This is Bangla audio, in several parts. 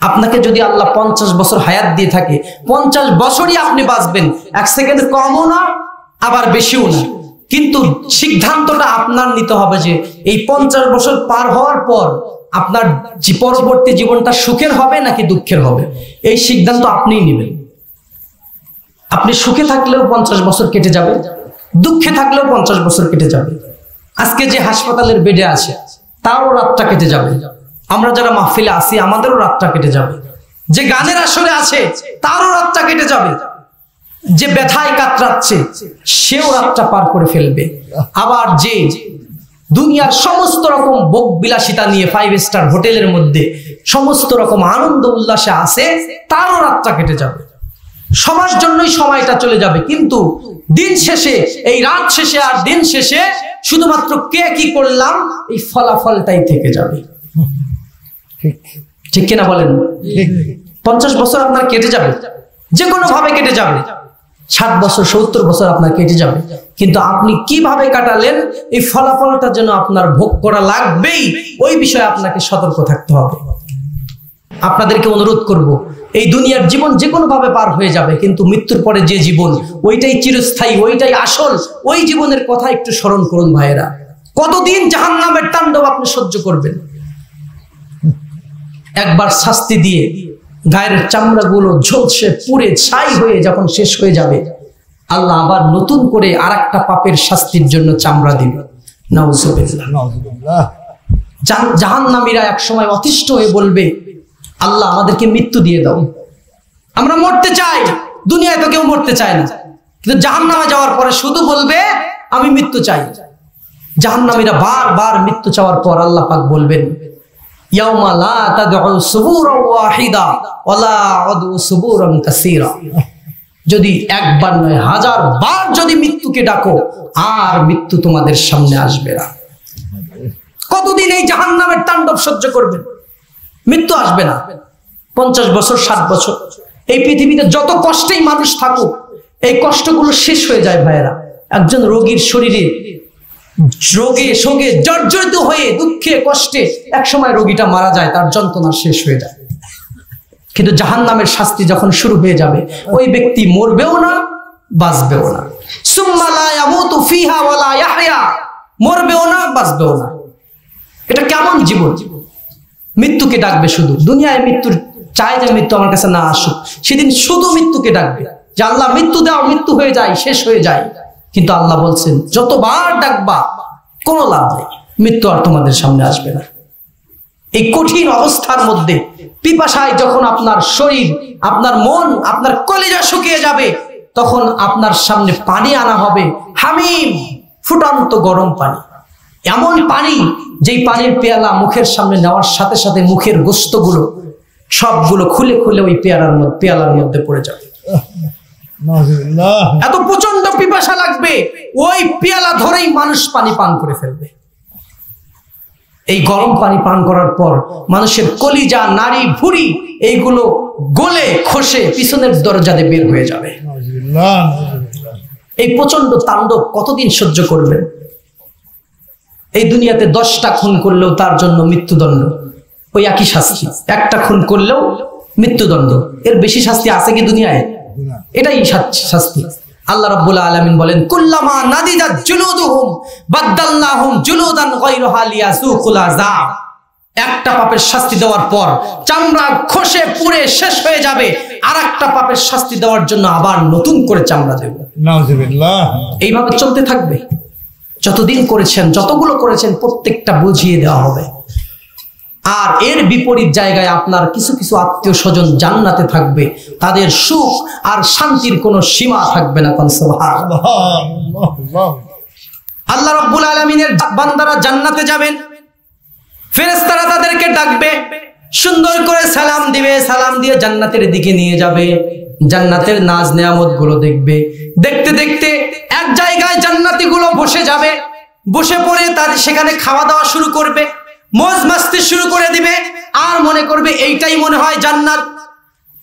আপনাকে যদি আল্লাহ 50 বছর হায়াত দিয়ে থাকে, 50 বছরই আপনি বাঁচবেন, 1 সেকেন্ড কমও না আবার বেশিও না। কিন্তু সিদ্ধান্তটা আপনার নিতে হবে যে এই 50 বছর পার হওয়ার পর আপনার পরবর্তী জীবনটা সুখের হবে নাকি দুঃখের হবে, এই সিদ্ধান্ত আপনিই নেবেন। আপনি সুখে থাকলেও 50 বছর কেটে যাবে, দুঃখে থাকলেও 50 বছর কেটে যাবে। আজকে যে হাসপাতালের বেডে আছে তারও রাতটা কেটে যাবে, আমরা যারা মাহফিলে আছি আমাদেরও রাতটা কেটে যাবে, যে গানের আসরে আছে তারও রাতটা কেটে যাবে, যে ব্যথায় কাতরাচ্ছে সেও রাতটা পার করে ফেলবে। আবার যে দুনিয়ার সমস্ত রকম ভোগ বিলাসিতা নিয়ে 5 স্টার হোটেলের মধ্যে সমস্ত রকম আনন্দ উল্লাসে আছে তারও রাতটা কেটে যাবে। সবার জন্যই সময়টা চলে যাবে, কিন্তু দিন শেষে, এই রাত শেষে আর দিন শেষে শুধুমাত্র কে কি করলাম এই ফলাফলটাই থেকে যাবে। ঠিক কিনা বলেন? 50 বছর আপনার কেটে যাবে, যে কোনো ভাবে কেটে যাবে। 60 বছর 70 বছর আপনার কেটে যাবে, কিন্তু আপনি কিভাবে কাটালেন এই ফলাফলটা যেন আপনার ভোগ করা লাগবেই, ওই বিষয়ে আপনাকে সতর্ক থাকতে হবে। আপনাদেরকে অনুরোধ করব, এই দুনিয়ার জীবন যে কোনো ভাবে পার হয়ে যাবে, কিন্তু মৃত্যুর পরে যে জীবন ওইটাই চিরস্থায়ী, ওইটাই আসল। ওই জীবনের কথা একটু স্মরণ করুন ভাইয়েরা। কতদিন জাহান্নামের তাণ্ডব আপনি সহ্য করবেন? একবার শাস্তি দিয়ে গায়ের চামড়াগুলো ঝলসে পুড়ে ছাই হয়ে যখন শেষ হয়ে যাবে, আল্লাহ আবার নতুন করে আরেকটা পাপের শাস্তির জন্য চামড়া দিবে। নাউজুবিল্লাহ। জাহান্নামীরা এক সময় অতিষ্ঠ হয়ে বলবে, আল্লাহ আমাদেরকে মৃত্যু দিয়ে দাও, আমরা মরতে চাই। দুনিয়ায় তো কেউ মরতে চায় না, কিন্তু জাহান্নামে যাওয়ার পরে শুধু বলবে আমি মৃত্যু চাই। জাহান্নামীরা বারবার মৃত্যু চাওয়ার পর আল্লাহ পাক বলবেন, ইয়াউমা লা তাদউ সুবুরান ওয়াহিদা ওয়ালা আদউ সুবুরান কাসীরা। যদি একবার নয় 1000 বার যদি মৃত্যুকে ডাকো, আর মৃত্যু তোমাদের সামনে আসবে না। কতদিন এই জাহান্নামের তাণ্ডব সহ্য করবেন? মৃত্যু আসবে না। 50 বছর 60 বছর এই পৃথিবীতে যত কষ্টেই মানুষ থাকুক, এই কষ্টগুলো শেষ হয়ে যায় ভাইয়েরা। একজন রোগীর শরীরে রোগে শোকে জর্জরিত হয়ে দুঃখে কষ্টে একসময় রোগীটা মারা যায়, তার যন্ত্রণা শেষ হয়ে যায়। কিন্তু জাহান্নামের শাস্তি যখন শুরু হয়ে যাবে, ওই ব্যক্তি মরবেও না বাঁচবেও না। সুম্মা লা ইয়ামুতু ফিহা ওয়া লা ইয়াহইয়া, মরবেও না বাঁচবেও না। এটা কেমন জীবন? মৃত্যুকে ডাকবে শুধু। দুনিয়ায় মৃত্যুর চায় যে মৃত্যু আমার কাছে না আসুক, সেদিন শুধু মৃত্যুকে ডাকবে যে আল্লাহ মৃত্যু দাও, মৃত্যু হয়ে যায়, শেষ হয়ে যায়। কিন্তু আল্লাহ বলছেন যতবার ডাকবা কোনো লাভ নেই, মৃত্যু আর তোমাদের সামনে আসবে না। এই কঠিন অবস্থার মধ্যে পিপাসায় যখন আপনার শরীর, আপনার মন, আপনার কলিজা শুকিয়ে যাবে, তখন আপনার সামনে পানি আনা হবে, হামিম, ফুটন্ত গরম পানি। এমন পানি যেই পানির পেয়ালা মুখের সামনে নেওয়ার সাথে সাথে মুখের গোস্তগুলো সবগুলো খুলে খুলে ওই পেয়ালার মধ্যে পড়ে যাবে। এত প্রচন্ড পিপাসা লাগবে, ওই পেয়ালা ধরেই মানুষ পানি পান করে ফেলবে। এই গরম পানি পান করার পর মানুষের কলিজা, নাড়ি, ভুঁড়ি এইগুলো গলে খসে পিছনের দরজাতে বের হয়ে যাবে। এই প্রচন্ড তাণ্ডব কতদিন সহ্য করবেন? এই দুনিয়াতে 10টা খুন করলেও তার জন্য মৃত্যুদণ্ড, ওই একই শাস্তি। একটা খুন করলেও মৃত্যুদণ্ড, এর বেশি শাস্তি আছে কি দুনিয়ায়? এটাই শাস্তি। আল্লাহ রাব্বুল আলামিন বলেন, কুল্লামা নাদিদাত জুলুদুহুম বাদদালনাহুম জুলুদান গায়রাহা লিয়াযুকুল আযাব। একটা পাপের শাস্তি দেওয়ার পর চামড়া খসে পুড়ে শেষ হয়ে যাবে, আরেকটা পাপের শাস্তি দেওয়ার জন্য আবার নতুন করে চামড়া দেব। নাউযুবিল্লাহ। এইভাবে চলতে থাকবে। যতদিন করেছেন, যতগুলো করেছেন প্রত্যেকটা বুঝিয়ে দেওয়া হবে। আর এর বিপরীত জায়গায় আপনার কিছু কিছু আত্মীয় স্বজন জান্নাতে থাকবে, তাদের সুখ আর শান্তির কোনো সীমা থাকবে না। সুবহানাল্লাহ। আল্লাহ রাব্বুল আলামিনের বান্দারা জান্নাতে যাবেন, ফেরেশতারা তাদেরকে ডাকবে, সুন্দর করে সালাম দিবে, সালাম দিয়ে জান্নাতের দিকে নিয়ে যাবে। জান্নাতের নাজ নেয়ামত গুলো দেখবে, দেখতে দেখতে এক জায়গায় জান্নাতি গুলো বসে যাবে, বসে পড়ে তাদের সেখানে খাওয়া দাওয়া শুরু করবে, মজ মাস্তি শুরু করে দিবে, আর মনে করবে এইটাই মনে হয় জান্নাত।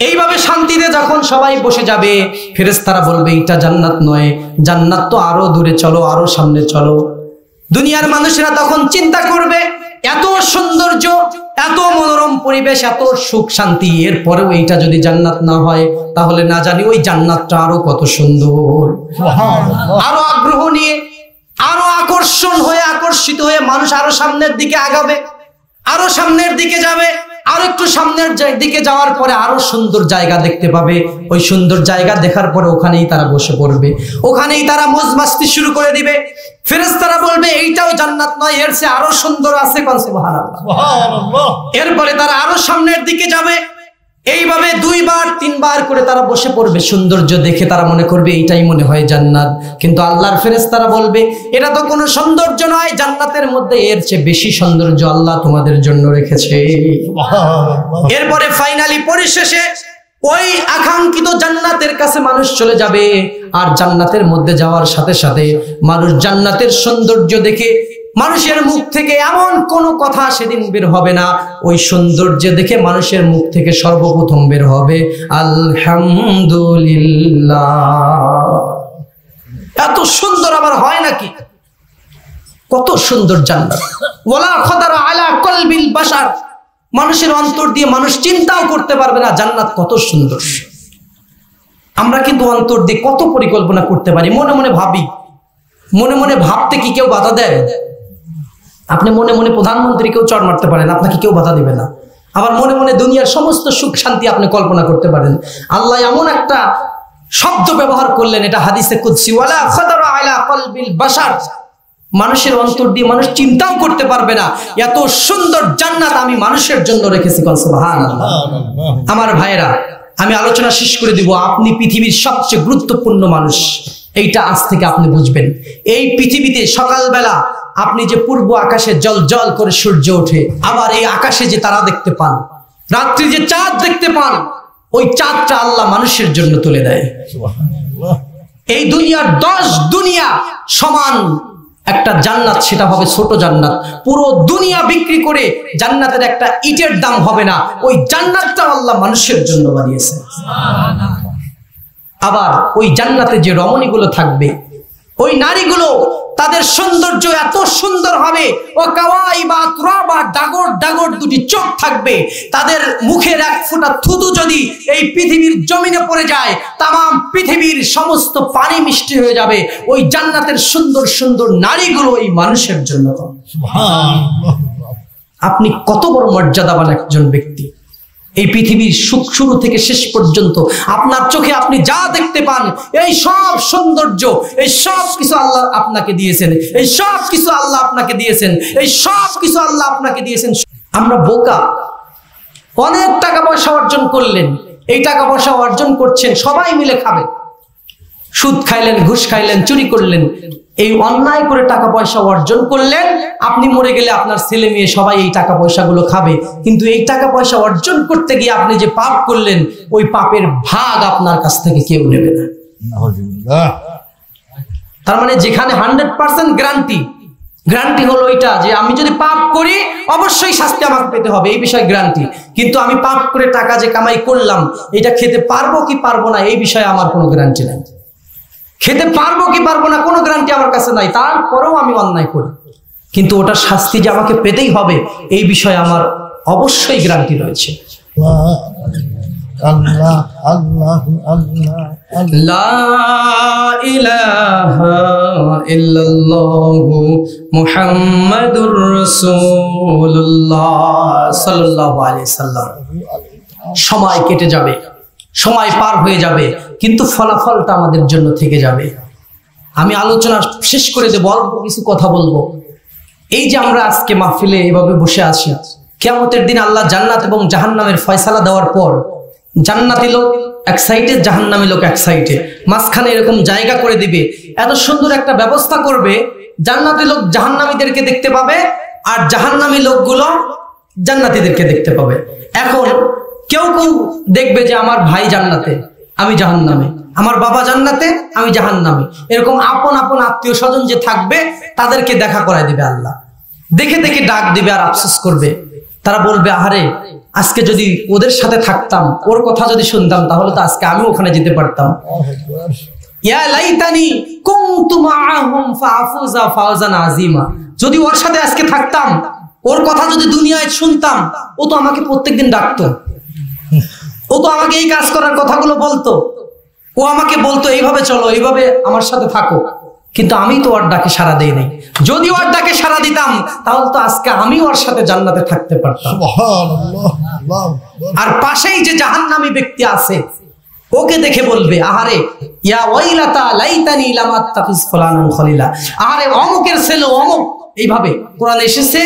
এইভাবে শান্তিতে যখন সবাই বসে যাবে, ফেরেশতারা বলবে এটা জান্নাত নয়, জান্নাত তো আরো দূরে, চলো আরো সামনে চলো। দুনিয়ার মানুষেরা তখন চিন্তা করবে এত সৌন্দর্য, এত মনোরম পরিবেশ, এত সুখ শান্তি, এরপরেও এইটা যদি জান্নাত না হয় তাহলে না জানি ওই জান্নাতটা আরো কত সুন্দর। আরো আগ্রহ নিয়ে, আরো আকর্ষণ হয়ে, আকর্ষিত হয়ে মানুষ আরো সামনের দিকে আগাবে, আরো সামনের দিকে যাবে, আরো একটু সামনের দিকে যাওয়ার পরে আরো সুন্দর জায়গা দেখতে পাবে। ওই সুন্দর জায়গা দেখার পরে ওখানেই তারা বসে পড়বে, ওখানেই তারা মজ মাস্তি শুরু করে দিবে। ফেরেশতারা বলবে এইটাও জান্নাত নয়, এর চেয়ে আরো সুন্দর আছে, কোন সুবহানাল্লাহ। এরপরে তারা আরো সামনের দিকে যাবে, এইভাবে 2 বার 3 বার করে তারা বসে পড়বে। সৌন্দর্য দেখে তারা মনে করবে এইটাই মনে হয় জান্নাত, কিন্তু আল্লাহর ফেরেশতারা বলবে এটা তো কোনো সৌন্দর্য নয়, জান্নাতের মধ্যে এর চেয়ে বেশি সৌন্দর্য আল্লাহ তোমাদের জন্য রেখেছে। এরপরে ফাইনালি পরিশেষে ওই আকাঙ্ক্ষিত জান্নাতের কাছে মানুষ চলে যাবে, আর জান্নাতের মধ্যে যাওয়ার সাথে সাথে মানুষ জান্নাতের সৌন্দর্য দেখে মানুষের মুখ থেকে এমন কোনো কথা সেদিন বের হবে না, ওই সৌন্দর্য দেখে মানুষের মুখ থেকে সর্বপ্রথম বের হবে আলহামদুলিল্লাহ। এত সুন্দর আবার হয় নাকি? কত সুন্দর জান্নাত। ওয়ালা খাদারা আলা কলবিল বাশার, মানুষের অন্তর দিয়ে মানুষ চিন্তাও করতে পারবে না জান্নাত কত সুন্দর। আমরা কিন্তু অন্তর দিয়ে কত পরিকল্পনা করতে পারি, মনে মনে ভাবি। মনে মনে ভাবতে কি কেউ বাধা দেয়? আপনি মনে মনে প্রধানমন্ত্রীকেও চড় মারতে পারেন, আপনাকে কেউ বাধা দিবে না। আবার মনে মনে দুনিয়ার সমস্ত সুখ শান্তি আপনি কল্পনা করতে পারেন। আল্লাহ এমন একটা শব্দ ব্যবহার করলেন, এটা হাদিসে কুদসি, ওয়ালা খাদারা আলা কলবিল বাশার, মানুষের অন্তর দিয়ে মানুষ চিন্তাও করতে পারবে না এত সুন্দর জান্নাত আমি মানুষের জন্য রেখেছি, কোন সুবহানাল্লাহ। আমার ভাইরা, আমি আলোচনা শেষ করে দিব। আপনি পৃথিবীর সবচেয়ে গুরুত্বপূর্ণ মানুষ, এইটা আজ থেকে আপনি বুঝবেন। এই পৃথিবীতে সকালবেলা আপনি যে পূর্ব আকাশে জল জল করে সূর্য ওঠে, আবার এই আকাশে যে তারা দেখতে পান, রাত্রি যে চাঁদ দেখতে পান, ওই চাঁদটা আল্লাহ মানুষের জন্য তুলে দেয়। এই দুনিয়ার 10 দুনিয়া সমান একটা জান্নাত, সেটা হবে ছোট জান্নাত। পুরো দুনিয়া বিক্রি করে জান্নাতের একটা ইটের দাম হবে না, ওই জান্নাতটা আল্লাহ মানুষের জন্য বানিয়েছে। আবার ওই জান্নাতে যে রমণীগুলো থাকবে, ওই নারীগুলো, তাদের সৌন্দর্য এত সুন্দর হবে, ও কাওয়াইবা তুরাবা, ডাগর ডাগর দুটি চোখ থাকবে, তাদের মুখের এক ফোঁটা থুতু যদি এই পৃথিবীর জমিনে পড়ে যায়, তামাম পৃথিবীর সমস্ত পানি মিষ্টি হয়ে যাবে। ওই জান্নাতের সুন্দর সুন্দর নারীগুলো এই মানুষের জন্য। সুবহানাল্লাহ। আপনি কত বড় মর্যাদাবান একজন ব্যক্তি। এই পৃথিবীর সুখ শুরু থেকে শেষ পর্যন্ত আপনার চোখে আপনি যা দেখতে পান, এই সব সৌন্দর্য, এই সব কিছু আল্লাহ আপনাকে দিয়েছেন, এই সব কিছু আল্লাহ আপনাকে দিয়েছেন, এই সব কিছু আল্লাহ আপনাকে দিয়েছেন। আমরা বোকা, অনেক টাকা পয়সা অর্জন করলেন, এই টাকা পয়সা অর্জন করছেন সবাই মিলে খাবেন, সুদ খাইলেন, ঘুষ খাইলেন, চুরি করলেন, এই অন্যায় করে টাকা পয়সা অর্জন করলেন। আপনি মরে গেলে আপনার ছেলে মেয়ে সবাই এই টাকা পয়সাগুলো খাবে, কিন্তু এই টাকা পয়সা অর্জন করতে গিয়ে আপনি যে পাপ করলেন, ওই পাপের ভাগ আপনার কাছ থেকে কেউ নেবে না। তার মানে যেখানে 100% গ্যারান্টি হলো এটা যে আমি যদি পাপ করি অবশ্যই শাস্তি আমাকে পেতে হবে, এই বিষয়ে গ্যারান্টি। কিন্তু আমি পাপ করে টাকা যে কামাই করলাম, এটা খেতে পারবো কি পারবো না, এই বিষয়ে আমার কোনো গ্যারান্টি নাই। খেতে পারবো কি পারবো না কোনো গ্যারান্টি আমার কাছে নাই, তারপরেও আমি অন্যায় করি, কিন্তু ওটার শাস্তি যে আমাকে পেতেই হবে এই বিষয়ে আমার অবশ্যই গ্যারান্টি রয়েছে। আল্লাহ আল্লাহ আল্লাহ লা ইলাহা ইল্লাল্লাহু মুহাম্মাদুর রাসূলুল্লাহ সাল্লাল্লাহু আলাইহি সাল্লাম। সময় কেটে যাবে, সময় পার হয়ে যাবে, কিন্তু ফলাফলটা আমাদের জন্য থেকে যাবে। আমি আলোচনা শেষ করে দেব, অল্প কিছু কথা বলবো। এই যে আমরা আজকে মাহফিলে এভাবে বসে আছি, কিয়ামতের দিন আল্লাহ জান্নাত এবং জাহান্নামের ফয়সালা দেওয়ার পর জান্নাতি লোক এক সাইডে, জাহান্নামী লোক এক সাইডে, মাঝখানে এরকম জায়গা করে দিবে, এত সুন্দর একটা ব্যবস্থা করবে, জান্নাতি লোক জাহান্নামীদেরকে দেখতে পাবে আর জাহান্নামী লোকগুলো জান্নাতীদেরকে দেখতে পাবে। এখন কেউ কেউ দেখবে যে আমার ভাই জান্নাতে, আমি জাহান্নামে, আমার বাবা জান্নাতে, আমি জাহান্নামে, এরকম আপন আপন আত্মীয় স্বজন যে থাকবে তাদেরকে দেখা করায় দিবে আল্লাহ। দেখে দেখে ডাক দিবে আর আফসোস করবে। তারা বলবে, আহারে আজকে যদি ওদের সাথে থাকতাম, ওর কথা যদি শুনতাম, তাহলে তো আজকে আমি ওখানে যেতে পারতাম। ইয়া লাইতানি কুনতু মাআহুম ফাআফুযা ফাওজান আযীমা, যদি ওর সাথে আজকে থাকতাম, ওর কথা যদি দুনিয়ায় শুনতাম, ও তো আমাকে প্রত্যেকদিন ডাকতো, ও তো আমাকে এই কাজ করার কথাগুলো বলতো, ও আমাকে বলতো এইভাবে চলো, এইভাবে আমার সাথে থাকো, কিন্তু আমি তো ওর ডাকে সাড়া দেই নাই। যদি ওর ডাকে সাড়া দিতাম তাহলে তো আজকে আমি ওর সাথে জান্নাতে থাকতে পারতাম। আর পাশেই যে জাহান্নামী ব্যক্তি আছে, ওকে দেখে বলবে, আহারে ইয়া ওয়াইলাতা লাইতানি লাম আত্তাখিজ ফুলানান খলিলা, আহারে অমুকের ছেলে অমুক, এইভাবে কোরআনে এসেছে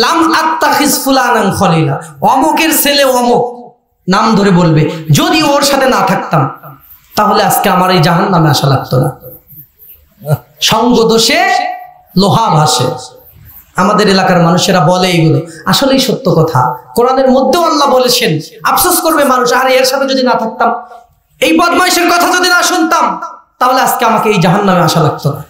লাম আত্তাখিজ ফুলানান খলিলা, অমুকের ছেলে অমুক নাম ধরে বলবে, যদি ওর সাথে না থাকতাম তাহলে আজকে আমার এই জাহান্নামে আসা লাগতো না। সঙ্গ দোষে লোহা ভাসে। আমাদের এলাকার মানুষেরা বলে এইগুলো, আসলেই সত্য কথা। কোরআনের মধ্যেও আল্লাহ বলেছেন, আফসোস করবে মানুষ, আরে এর সাথে যদি না থাকতাম, এই বদমাইশের কথা যদি না শুনতাম, তাহলে আজকে আমাকে এই জাহান্নামে আসা লাগতো না।